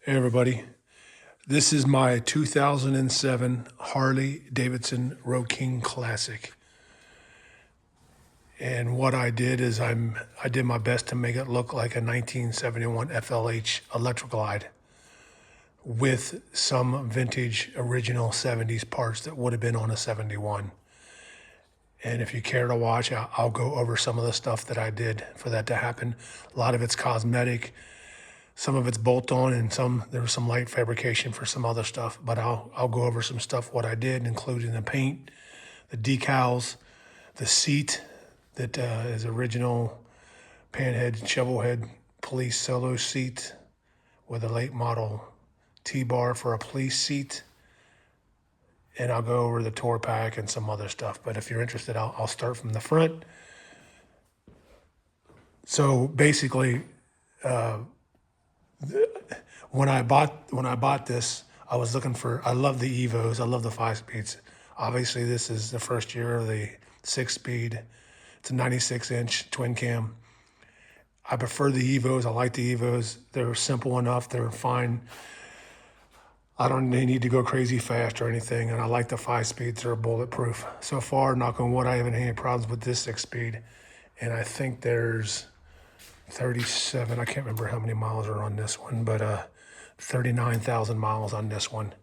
Hey everybody, this is my 2007 Harley Davidson Road King Classic. And what I did is I did my best to make it look like a 1971 FLH electric glide with some vintage original 70s parts that would have been on a 71. And if you care to watch, I'll go over some of the stuff that I did for that to happen. A lot of it's cosmetic. Some of it's bolt on, and there was some light fabrication for some other stuff. But I'll go over some stuff what I did, including the paint, the decals, the seat that is original panhead shovel head police solo seat with a late model T-bar for a police seat. And I'll go over the tour pack and some other stuff. But if you're interested, I'll start from the front. So basically, when I bought this, I was looking for. I love the Evos. I love the 5-speeds. Obviously, this is the first year of the 6-speed. It's a 96-inch twin cam. I prefer the Evos. I like the Evos. They're simple enough. They're fine. They need to go crazy fast or anything. And I like the 5-speeds. They're bulletproof. So far, knock on wood, I haven't had any problems with this 6-speed. And I think there's 37, I can't remember how many miles are on this one, but 39,000 miles on this one.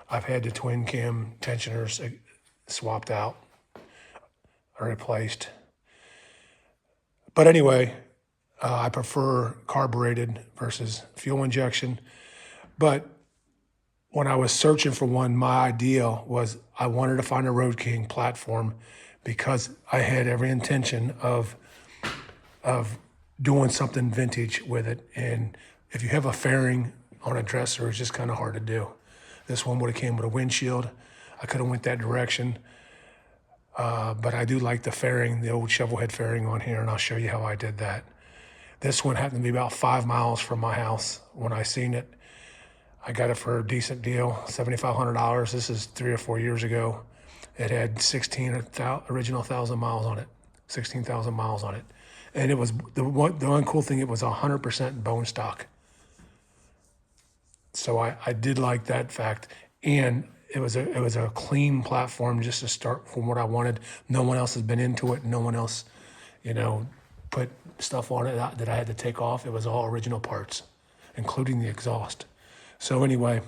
I've had the twin cam tensioners swapped out or replaced. But anyway, I prefer carbureted versus fuel injection. But when I was searching for one, my idea was I wanted to find a Road King platform because I had every intention of doing something vintage with it. And if you have a fairing on a dresser, it's just kind of hard to do. This one would have came with a windshield. I could have went that direction. But I do like the fairing, the old shovel head fairing on here, and I'll show you how I did that. This one happened to be about 5 miles from my house when I seen it. I got it for a decent deal, $7,500. This is 3 or 4 years ago. It had 16,000 original 1,000 miles on it, 16,000 miles on it. And it was the one cool thing, it was 100% bone stock. So I did like that fact. And it was a clean platform just to start from what I wanted. No one else has been into it. No one else, put stuff on it that I had to take off. It was all original parts, including the exhaust. So anyway,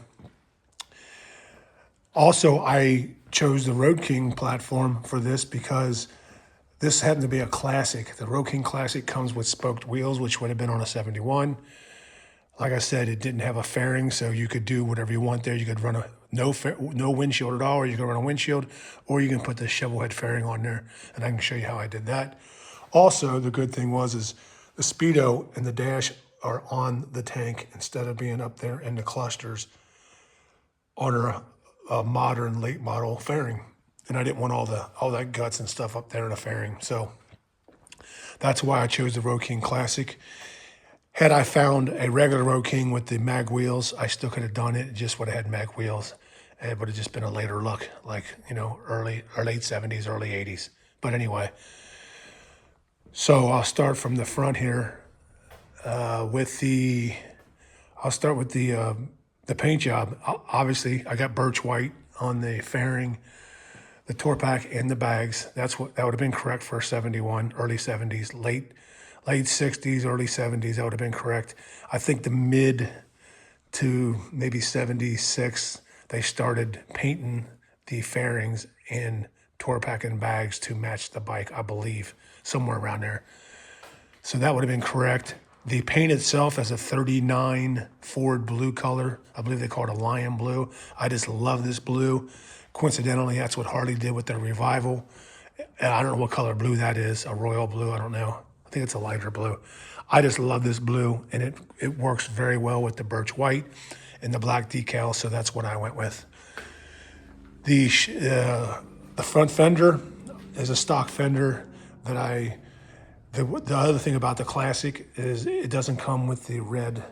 also I chose the Road King platform for this because this happened to be a classic. The Road King Classic comes with spoked wheels, which would have been on a 71. Like I said, it didn't have a fairing, so you could do whatever you want there. You could run no windshield at all, or you can run a windshield, or you can put the shovel head fairing on there, and I can show you how I did that. Also, the good thing is the speedo and the dash are on the tank instead of being up there in the clusters on a modern late model fairing. And I didn't want all that guts and stuff up there in a fairing. So that's why I chose the Road King Classic. Had I found a regular Road King with the mag wheels, I still could have done it. It just would have had mag wheels. It would have just been a later look, like, early or late 70s, early 80s. But anyway, so I'll start from the front here I'll start with the paint job. Obviously, I got birch white on the fairing, the tour pack, and the bags. That would have been correct for 71, early 70s, late 60s, early 70s. That would have been correct. I think the mid to maybe 76, they started painting the fairings and tour pack and bags to match the bike, I believe, somewhere around there. So that would have been correct. The paint itself is a 39 Ford blue color. I believe they call it a lion blue. I just love this blue. Coincidentally, that's what Harley did with their Revival. I don't know what color blue that is, a royal blue, I don't know. I think it's a lighter blue. I just love this blue, and it works very well with the birch white and the black decal, so that's what I went with. The front fender is a stock fender that the other thing about the Classic is it doesn't come with the red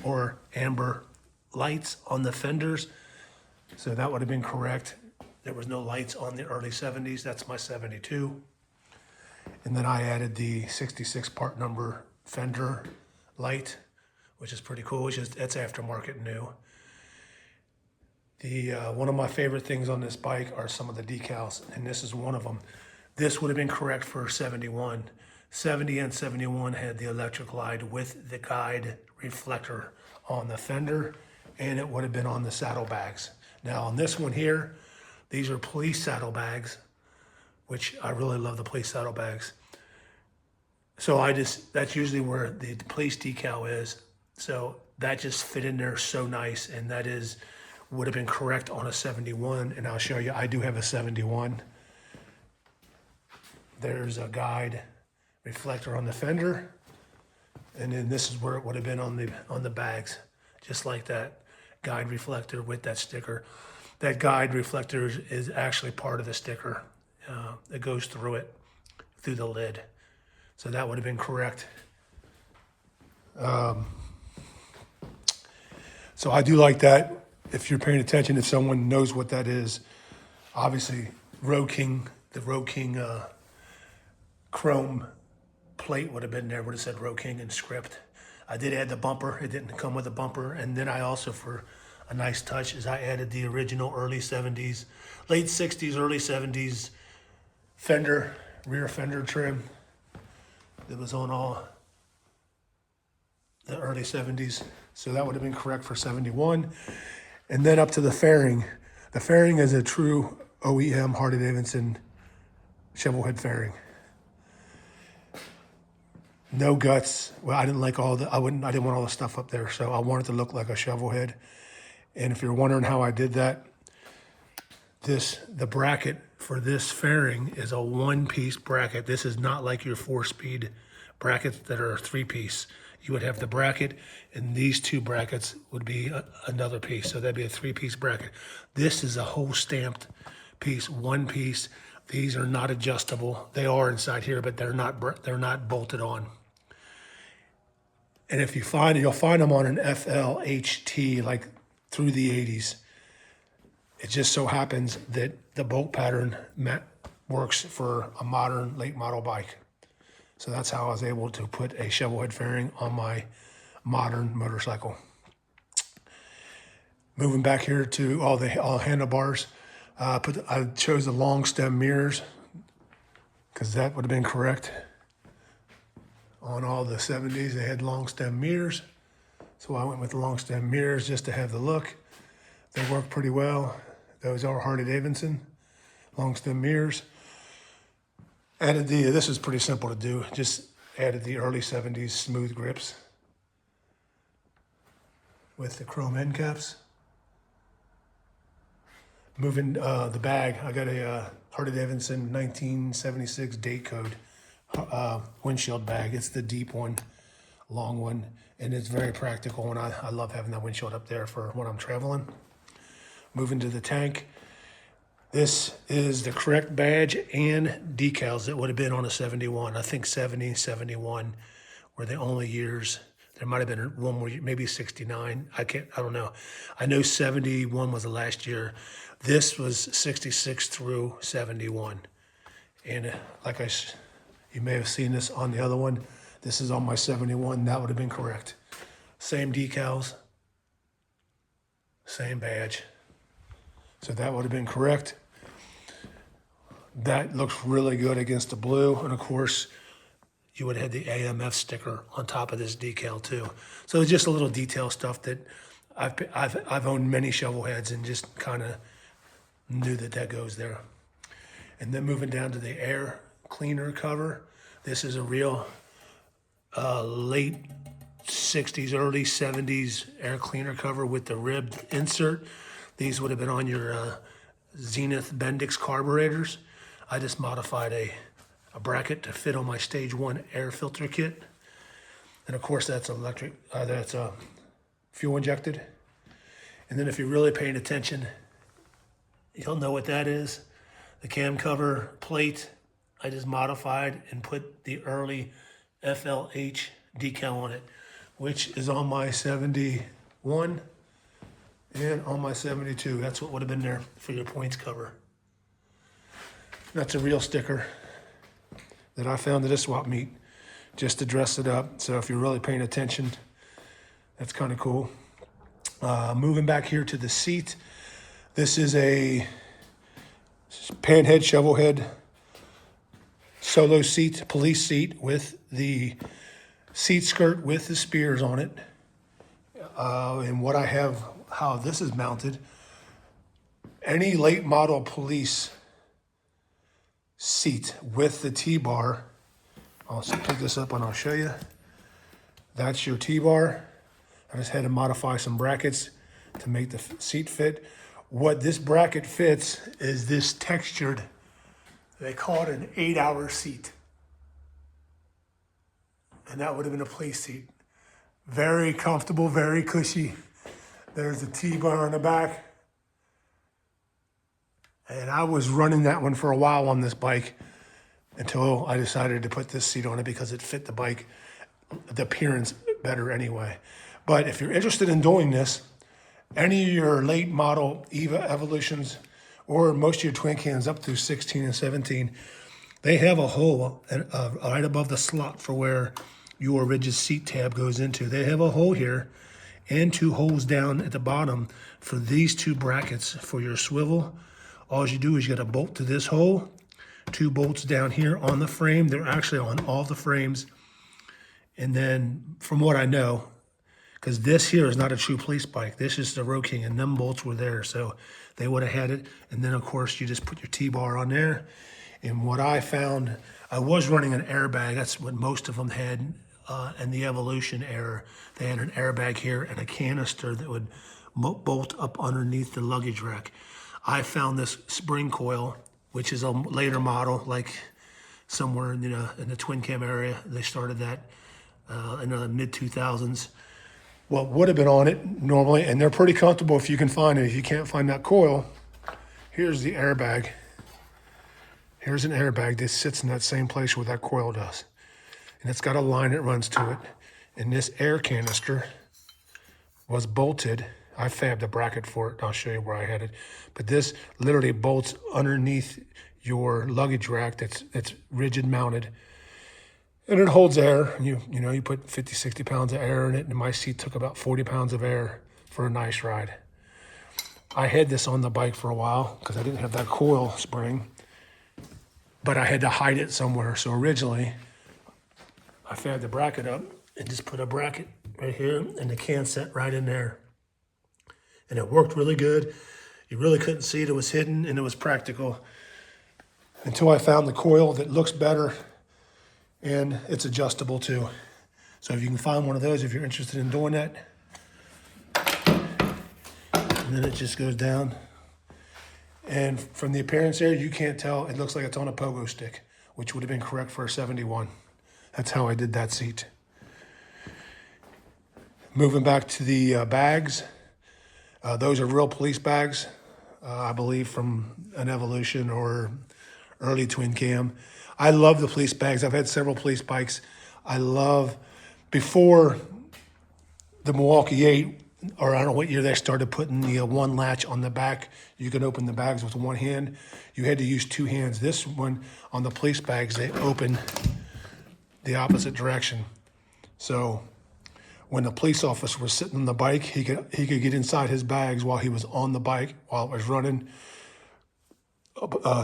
or amber lights on the fenders, so that would have been correct. There was no lights on the early 70s. That's my 72. And then I added the 66 part number fender light which is pretty cool. It's aftermarket new. One of my favorite things on this bike are some of the decals, and this is one of them. This would have been correct for 71. 70 and 71 had the electric glide with the guide reflector on the fender, and it would have been on the saddlebags. Now on this one here, these are police saddlebags, which I really love the police saddlebags. So that's usually where the police decal is. So that just fit in there so nice, and would have been correct on a 71, and I'll show you, I do have a 71. There's a guide reflector on the fender, and then this is where it would have been on the bags, just like that guide reflector with that sticker. That guide reflector is actually part of the sticker. It goes through the lid. So that would have been correct. So I do like that. If you're paying attention, if someone knows what that is, obviously the Road King chrome plate would have been there, would have said Road King in script. I did add the bumper. It didn't come with a bumper. And then I also, for a nice touch, is I added the original late 60s, early 70s rear fender trim that was on all the early 70s. So that would have been correct for 71. And then up to the fairing. The fairing is a true OEM Harley Davidson shovel head fairing. No guts. Well, I didn't like I didn't want all the stuff up there, so I wanted to look like a shovel head. And if you're wondering how I did that, the bracket for this fairing is a one-piece bracket. This is not like your 4-speed brackets that are a 3-piece. You would have the bracket, and these 2 brackets would be another piece. So that'd be a 3-piece bracket. This is a whole stamped piece, one piece. These are not adjustable. They are inside here, but they're not bolted on. And if you'll find them on an FLH like through the 80s. It just so happens that the bolt pattern works for a modern late model bike. So that's how I was able to put a shovel head fairing on my modern motorcycle. Moving back here to all handlebars, I chose the long stem mirrors because that would have been correct. On all the 70s, they had long stem mirrors. So I went with the long stem mirrors just to have the look. They work pretty well. Those are Harley Davidson long stem mirrors. This is pretty simple to do. Just added the early 70s smooth grips with the chrome end caps. Moving the bag, I got a Harley Davidson 1976 date code windshield bag. It's the deep one, long one, and it's very practical, and I love having that windshield up there for when I'm traveling. Moving to the tank. This is the correct badge and decals that would have been on a 71. I think 70, 71 were the only years. There might have been one more, maybe 69. I don't know. I know 71 was the last year. This was 66 through 71. And you may have seen this on the other one. This is on my 71. That would have been correct. Same decals, same badge. So that would have been correct. That looks really good against the blue. And of course, you would have had the AMF sticker on top of this decal too. So it's just a little detail stuff that I've owned many shovel heads and just kind of knew that goes there. And then moving down to the air cleaner cover. This is a real late 60s, early 70s air cleaner cover with the ribbed insert. These would have been on your Zenith Bendix carburetors. I just modified a bracket to fit on my stage 1 air filter kit. And of course that's electric, that's fuel injected. And then if you're really paying attention, you'll know what that is. The cam cover plate, I just modified and put the early FLH decal on it, which is on my 71 and on my 72. That's what would have been there for your points cover. That's a real sticker that I found at a swap meet just to dress it up. So if you're really paying attention, That's kind of cool. Moving back here to the seat. This is a panhead, shovel head, solo seat, police seat with the seat skirt with the spears on it. And what I have, how this is mounted, any late model police seat with the T-bar, I'll pick this up and I'll show you. That's your T-bar. I just had to modify some brackets to make the seat fit. What this bracket fits is this textured, they call it an 8-hour seat. And that would have been a police seat. Very comfortable, very cushy. There's the T-bar on the back. And I was running that one for a while on this bike until I decided to put this seat on it because it fit the bike, the appearance better anyway. But if you're interested in doing this, any of your late model EVA Evolutions or most of your twin cams up through 16 and 17, they have a hole right above the slot for where your rigid seat tab goes into. They have a hole here and 2 holes down at the bottom for these 2 brackets for your swivel. All you do is you got a bolt to this hole, 2 bolts down here on the frame. They're actually on all the frames. And then from what I know, because this here is not a true police bike, this is the Road King, and them bolts were there, so they would have had it. And then of course you just put your T-bar on there. And what I found, I was running an airbag. That's what most of them had in the Evolution era. They had an airbag here and a canister that would bolt up underneath the luggage rack. I found this spring coil, which is a later model, like somewhere in the twin cam area. They started that in the mid 2000s. What would have been on it normally, and they're pretty comfortable if you can find it. If you can't find that coil, here's the airbag. Here's an airbag that sits in that same place where that coil does. And it's got a line that runs to it. And this air canister was bolted. I fabbed a bracket for it. I'll show you where I had it. But this literally bolts underneath your luggage rack that's rigid mounted. And it holds air. You put 50, 60 pounds of air in it, and my seat took about 40 pounds of air for a nice ride. I had this on the bike for a while because I didn't have that coil spring, but I had to hide it somewhere. So originally, I fabbed the bracket up and just put a bracket right here and the can set right in there. And it worked really good. You really couldn't see it. It was hidden and it was practical until I found the coil that looks better. And it's adjustable too. So if you can find one of those, if you're interested in doing that, and then it just goes down. And from the appearance there, you can't tell. It looks like it's on a pogo stick, which would have been correct for a 71. That's how I did that seat. Moving back to the bags. Those are real police bags, I believe from an Evolution or early twin cam. I love the police bags. I've had several police bikes. Before the Milwaukee 8, or I don't know what year they started putting the one latch on the back. You can open the bags with one hand. You had to use 2 hands. This one, on the police bags, they open the opposite direction. So when the police officer was sitting on the bike, he could get inside his bags while he was on the bike, while it was running.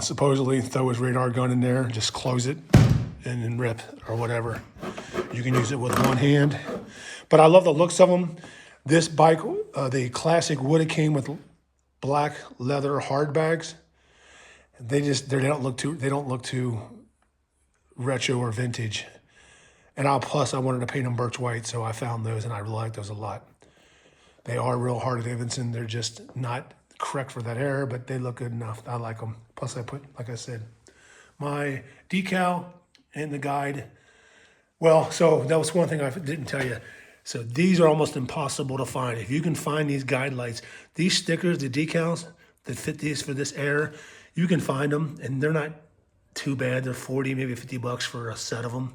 Supposedly throw his radar gun in there, just close it and then rip or whatever. You can use it with one hand. But I love the looks of them. This bike, the classic would have came with black leather hard bags. They don't look too retro or vintage. And I wanted to paint them birch white, so I found those and I really like those a lot. They are real Harley Davidson. They're just not correct for that era, but they look good enough. I like them. Plus I put, like I said, my decal and the guide. Well, so that was one thing I didn't tell you. So these are almost impossible to find. If you can find these guide lights, these stickers, the decals that fit these for this era, you can find them and they're not too bad. They're 40, maybe 50 bucks for a set of them,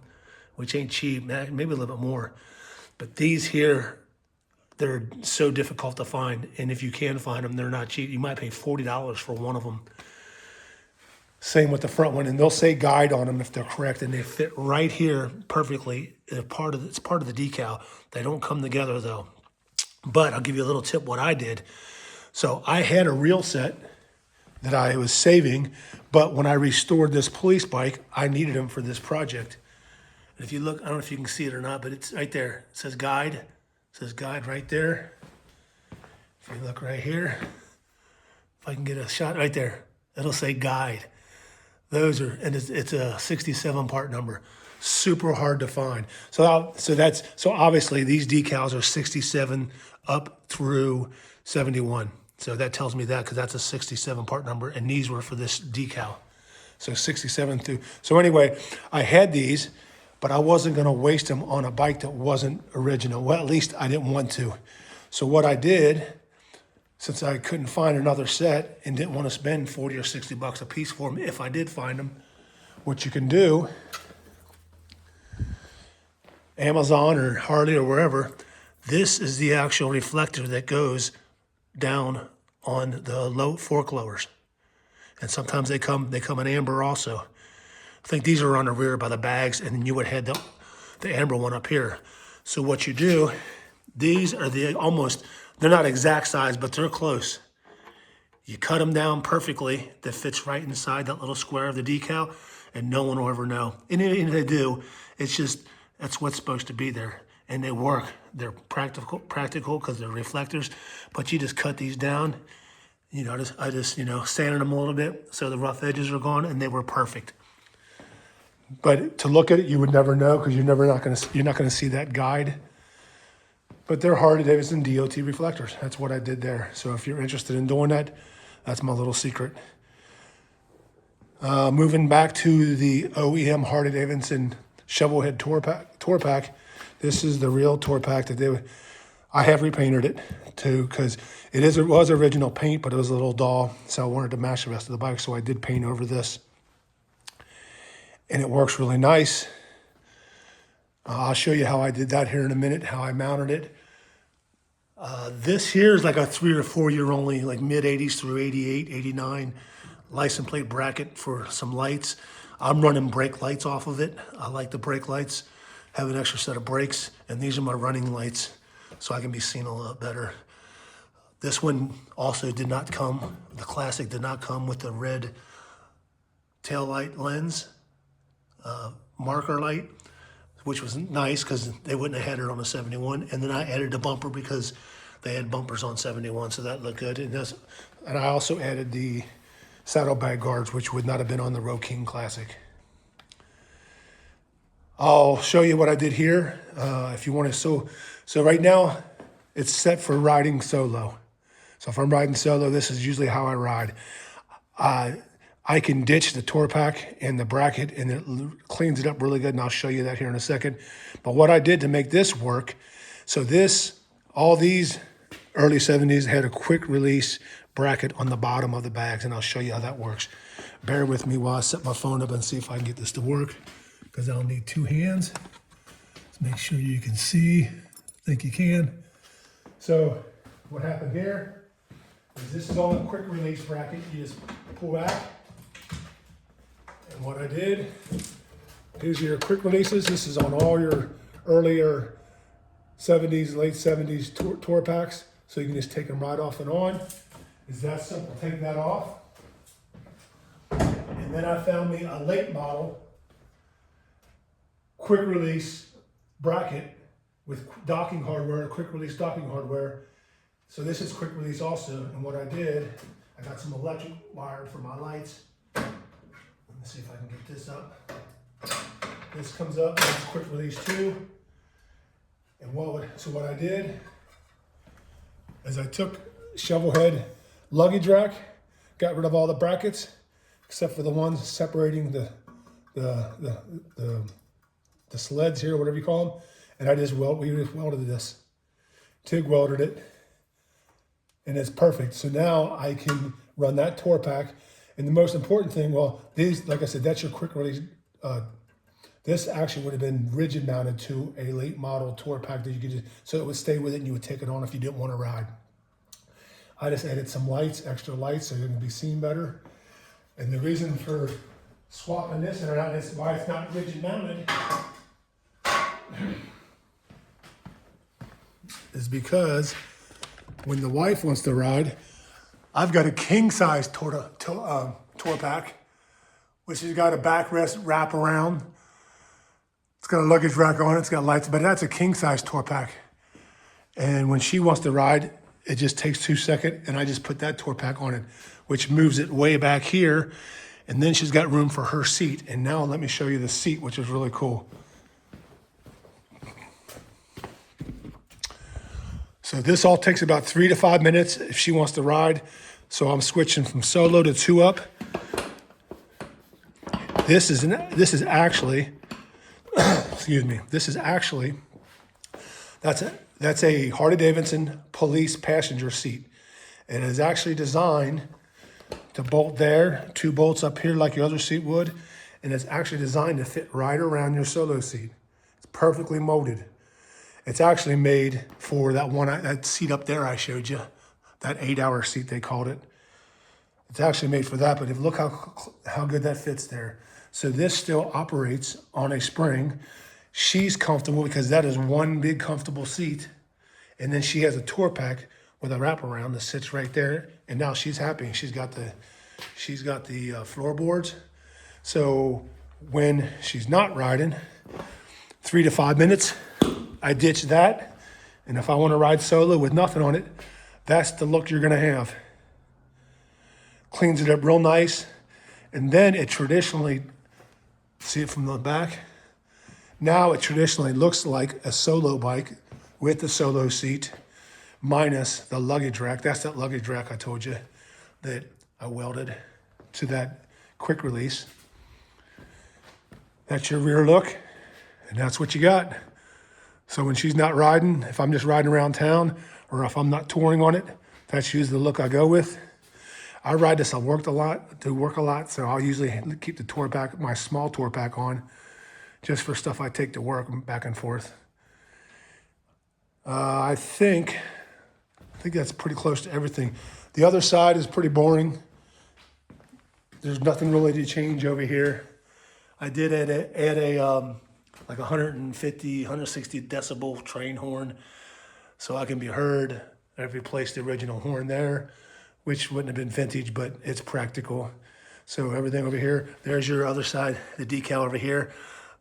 which ain't cheap, maybe a little bit more. But these here, they're so difficult to find. And if you can find them, they're not cheap. You might pay $40 for one of them. Same with the front one. And they'll say guide on them if they're correct. And they fit right here perfectly. It's part of the decal. They don't come together though. But I'll give you a little tip what I did. So I had a reel set that I was saving, but when I restored this police bike, I needed them for this project. And if you look, I don't know if you can see it or not, but it's right there. It says guide. It says guide right there. If you look right here, if I can get a shot right there, it'll say guide. Those are, and it's a 67 part number. Super hard to find. So obviously these decals are 67 up through 71. So that tells me that because that's a 67 part number, and these were for this decal. So 67 through. So anyway, I had these, but I wasn't going to waste them on a bike that wasn't original. Well, at least I didn't want to. So what I did, since I couldn't find another set and didn't want to spend 40 or 60 bucks a piece for them, if I did find them, what you can do, Amazon or Harley or wherever, this is the actual reflector that goes down on the low fork lowers. And sometimes they come in amber also. I think these are on the rear by the bags, and then you would have the amber one up here. So what you do, these are they're not exact size, but they're close. You cut them down perfectly that fits right inside that little square of the decal, and no one will ever know. And if they do, it's just, that's what's supposed to be there. And they work. They're practical because they're reflectors, but you just cut these down. I just sanded them a little bit so the rough edges are gone, and they were perfect. But to look at it, you would never know because you're not going to see that guide. But they're Harley Davidson DOT reflectors. That's what I did there. So if you're interested in doing that, that's my little secret. Moving back to the OEM Harley Davidson shovel head tour pack. This is the real tour pack that I have repainted it too because it was original paint, but it was a little dull. So I wanted to match the rest of the bike. So I did paint over this. And it works really nice. I'll show you how I did that here in a minute, how I mounted it. This here is like a 3 or 4 year only, like mid 80s through 88, 89 license plate bracket for some lights. I'm running brake lights off of it. I like the brake lights, have an extra set of brakes, and these are my running lights so I can be seen a lot better. This one also did not come, the Classic did not come with the red tail light lens. Marker light, which was nice because they wouldn't have had it on a 71. And then I added a bumper because they had bumpers on 71, so that looked good. And I also added the saddlebag guards, which would not have been on the Road King Classic. I'll show you what I did here if you want to. So right now it's set for riding solo. So if I'm riding solo, this is usually how I ride. I can ditch the tour pack and the bracket, and it cleans it up really good, and I'll show you that here in a second. But what I did to make this work, so all these early 70s had a quick release bracket on the bottom of the bags, and I'll show you how that works. Bear with me while I set my phone up and see if I can get this to work, because I'll need 2 hands. Let's make sure you can see. I think you can. So what happened here is this is on a quick release bracket. You just pull back. And what I did, here's your quick releases. This is on all your earlier 70s, late 70s tour packs. So you can just take them right off and on. It's that simple. Take that off. And then I found me a late model quick release bracket with docking hardware, quick release docking hardware. So this is quick release also. And what I did, I got some electric wire for my lights. Let me see if I can get this up. This comes up, that's quick release too. And what I did is I took shovel head luggage rack, got rid of all the brackets, except for the ones separating the sleds here, whatever you call them. And we just welded this. TIG welded it, and it's perfect. So now I can run that tour pack. And the most important thing, these, like I said, that's your quick release. This actually would have been rigid mounted to a late model tour pack that you could so it would stay with it and you would take it on if you didn't want to ride. I just added some lights, extra lights, so you're going to be seen better. And the reason for swapping this and around is why it's not rigid mounted. is because when the wife wants to ride, I've got a king size tour pack, which has got a backrest wrap around. It's got a luggage rack on it. It's got lights, but that's a king size tour pack. And when she wants to ride, it just takes 2 seconds, and I just put that tour pack on it, which moves it way back here. And then she's got room for her seat. And now let me show you the seat, which is really cool. So this all takes about 3 to 5 minutes if she wants to ride. So I'm switching from solo to 2-up. This is actually, excuse me. This is actually, that's a Harley Davidson police passenger seat. It is actually designed to bolt there, 2 bolts up here like your other seat would, and it's actually designed to fit right around your solo seat. It's perfectly molded. It's actually made for that seat up there I showed you, that 8-hour seat they called it. It's actually made for that, but look how good that fits there. So this still operates on a spring. She's comfortable because that is one big comfortable seat. And then she has a tour pack with a wraparound that sits right there. And now she's happy. She's got the floorboards. So when she's not riding, 3 to 5 minutes, I ditch that. And if I want to ride solo with nothing on it, that's the look you're going to have. Cleans it up real nice. And then it traditionally, see it from the back? Now it traditionally looks like a solo bike with the solo seat minus the luggage rack. That's that luggage rack I told you that I welded to that quick release. That's your rear look, and that's what you got. So when she's not riding, if I'm just riding around town or if I'm not touring on it, that's usually the look I go with. I ride this, I work a lot, so I'll usually keep the tour pack, my small tour pack on, just for stuff I take to work back and forth. I think that's pretty close to everything. The other side is pretty boring. There's nothing really to change over here. I did add a like 150, 160 decibel train horn so I can be heard. I've replaced the original horn there, which wouldn't have been vintage, but it's practical. So everything over here, there's your other side, the decal over here.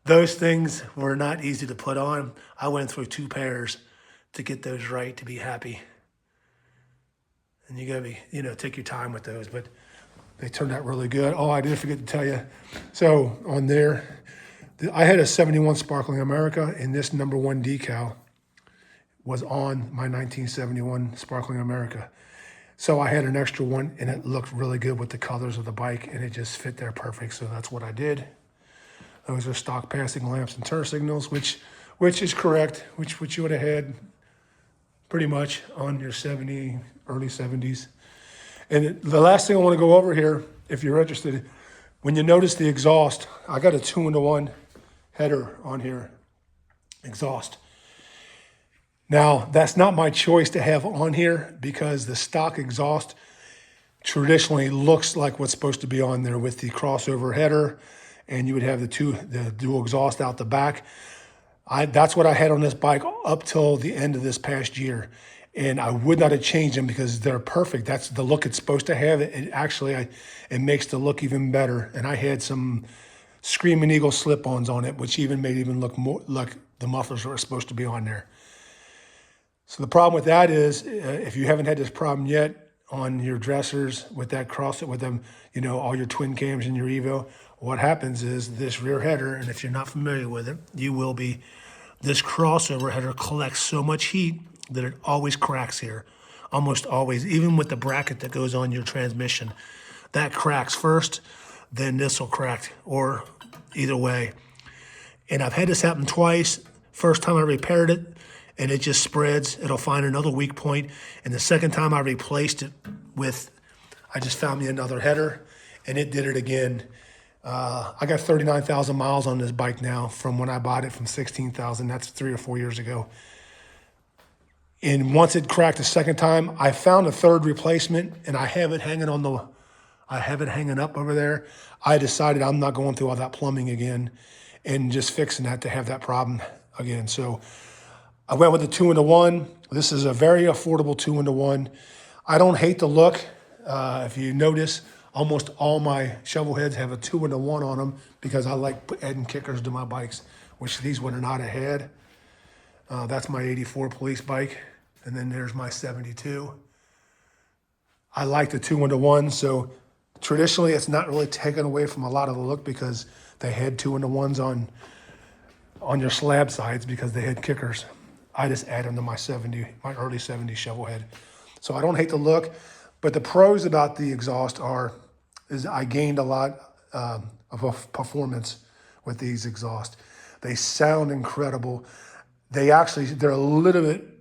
Those things were not easy to put on. I went through 2 pairs to get those right, to be happy. And you gotta be, take your time with those, but they turned out really good. Oh, I did forget to tell you. So on there, I had a 71 Sparkling America, and this #1 decal was on my 1971 Sparkling America. So I had an extra one, and it looked really good with the colors of the bike, and it just fit there perfect. So that's what I did. Those are stock passing lamps and turn signals, which is correct, which you would have had pretty much on your early 70s. And the last thing I want to go over here, if you're interested, when you notice the exhaust, I got a 2-in-1 header on here, exhaust. Now, that's not my choice to have on here because the stock exhaust traditionally looks like what's supposed to be on there with the crossover header, and you would have the dual exhaust out the back. That's what I had on this bike up till the end of this past year. And I would not have changed them because they're perfect. That's the look it's supposed to have. It makes the look even better. And I had some Screaming Eagle slip-ons on it, which even made it even look more like the mufflers were supposed to be on there. So the problem with that is, if you haven't had this problem yet on your dressers with that with them, all your twin cams and your Evo, what happens is this rear header, and if you're not familiar with it, this crossover header collects so much heat that it always cracks here, almost always, even with the bracket that goes on your transmission. That cracks first, then this will crack, or either way. And I've had this happen twice. First time I repaired it, and it just spreads. It'll find another weak point. And the second time I replaced it I just found me another header, and it did it again. I got 39,000 miles on this bike now from when I bought it from 16,000. That's 3 or 4 years ago. And once it cracked the second time, I found a third replacement, and I have it hanging up over there. I decided I'm not going through all that plumbing again and just fixing that to have that problem again. So I went with the 2-in-1. This is a very affordable 2-in-1. I don't hate the look. If you notice, almost all my shovel heads have a 2-in-1 on them because I like adding kickers to my bikes, which these would not have had. That's my 84 police bike. And then there's my 72. I like the 2-in-1. So traditionally, it's not really taken away from a lot of the look because they had 2-in-1s on your slab sides because they had kickers. I just add them to my early 70 shovel head. So I don't hate the look, but the pros about the exhaust is I gained a lot of performance with these exhausts. They sound incredible. They're a little bit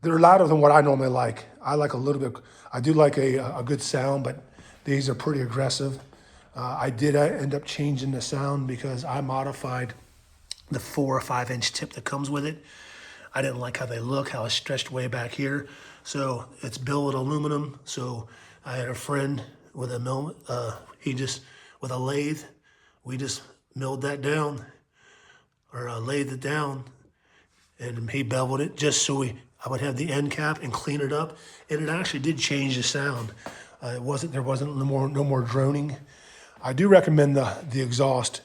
they're louder than what I normally like. I like a little bit, I do like a good sound, but these are pretty aggressive. I did end up changing the sound because I modified the 4 or 5 inch tip that comes with it. I didn't like how they look, how it's stretched way back here. So it's billet aluminum. So I had a friend with a mill, with a lathe, we just milled that down, or lathed it down, and he beveled it just so I would have the end cap and clean it up. And it actually did change the sound. There wasn't no more droning. I do recommend the exhaust.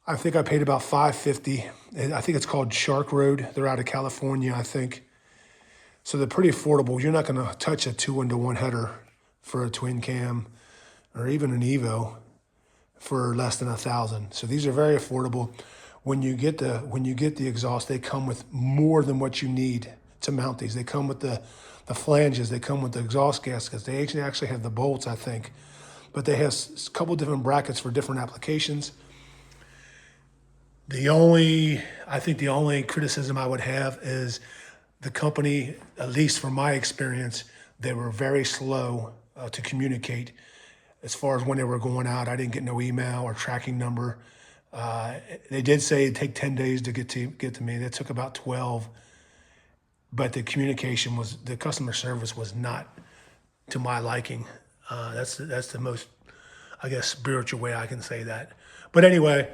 I think I paid about $550. I think it's called Shark Road. They're out of California, I think. So they're pretty affordable. You're not going to touch a 2-in-1 header for a twin cam or even an Evo for less than $1,000. So these are very affordable. When you get the exhaust, they come with more than what you need to mount these. They come with the flanges. They come with the exhaust gaskets. They actually have the bolts, I think. But they have a couple different brackets for different applications. I think the only criticism I would have is the company, at least from my experience, they were very slow to communicate as far as when they were going out. I didn't get no email or tracking number. They did say it'd take 10 days to get to me. That took about 12. But the customer service was not to my liking. That's the most, I guess, spiritual way I can say that. But anyway,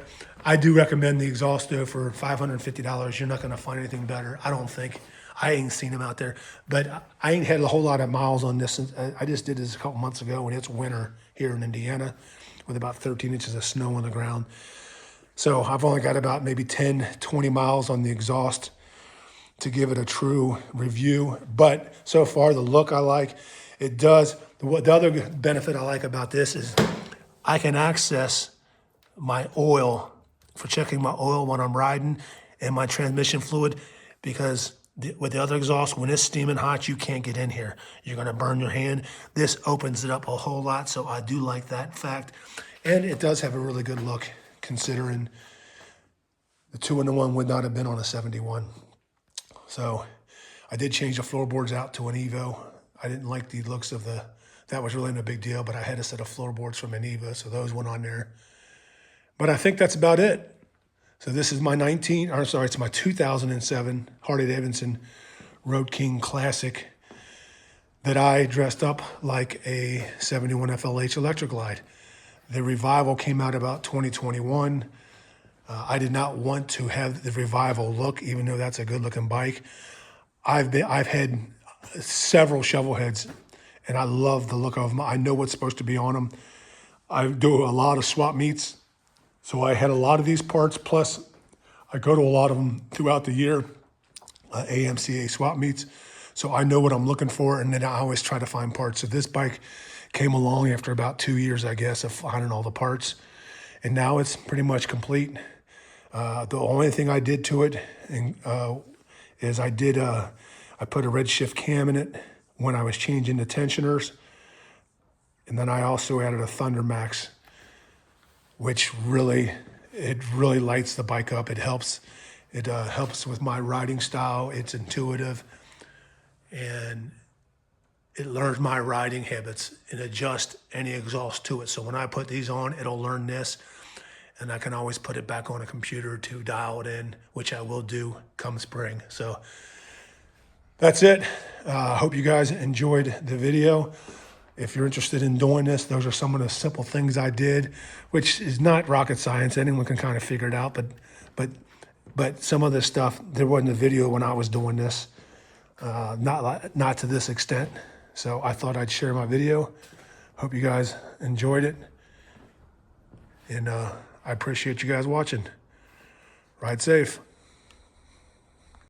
I do recommend the exhaust though for $550. You're not going to find anything better, I don't think. I ain't seen them out there, but I ain't had a whole lot of miles on this. I just did this a couple months ago, and it's winter here in Indiana with about 13 inches of snow on the ground. So I've only got about maybe 10, 20 miles on the exhaust to give it a true review. But so far, the look I like. It does. The other benefit I like about this is I can access my oil for checking my oil when I'm riding and my transmission fluid, because with the other exhaust, when it's steaming hot, you can't get in here. You're going to burn your hand. This opens it up a whole lot, so I do like that fact. And it does have a really good look, considering the 2-in-1 would not have been on a 71. So I did change the floorboards out to an Evo. I didn't like the looks of that was really no big deal, but I had a set of floorboards from an Evo, so those went on there. But I think that's about it. So this is my it's my 2007 Harley Davidson Road King Classic that I dressed up like a 71 FLH electric glide. The Revival came out about 2021. I did not want to have the Revival look, even though that's a good looking bike. I've had several shovel heads, and I love the look of them. I know what's supposed to be on them. I do a lot of swap meets, so I had a lot of these parts. Plus, I go to a lot of them throughout the year, AMCA swap meets. So I know what I'm looking for, and then I always try to find parts. So this bike came along after about 2 years, I guess, of finding all the parts, and now it's pretty much complete. The only thing I did to it is I put a redshift cam in it when I was changing the tensioners, and then I also added a Thunder Max, which really lights the bike up. It helps with my riding style. It's intuitive, and it learns my riding habits and adjusts any exhaust to it. So when I put these on, it'll learn this, and I can always put it back on a computer to dial it in, which I will do come spring. So that's it. I hope you guys enjoyed the video. If you're interested in doing this, those are some of the simple things I did, which is not rocket science. Anyone can kind of figure it out, but But some of this stuff, there wasn't a video when I was doing this, not to this extent. So I thought I'd share my video. Hope you guys enjoyed it. And I appreciate you guys watching. Ride safe.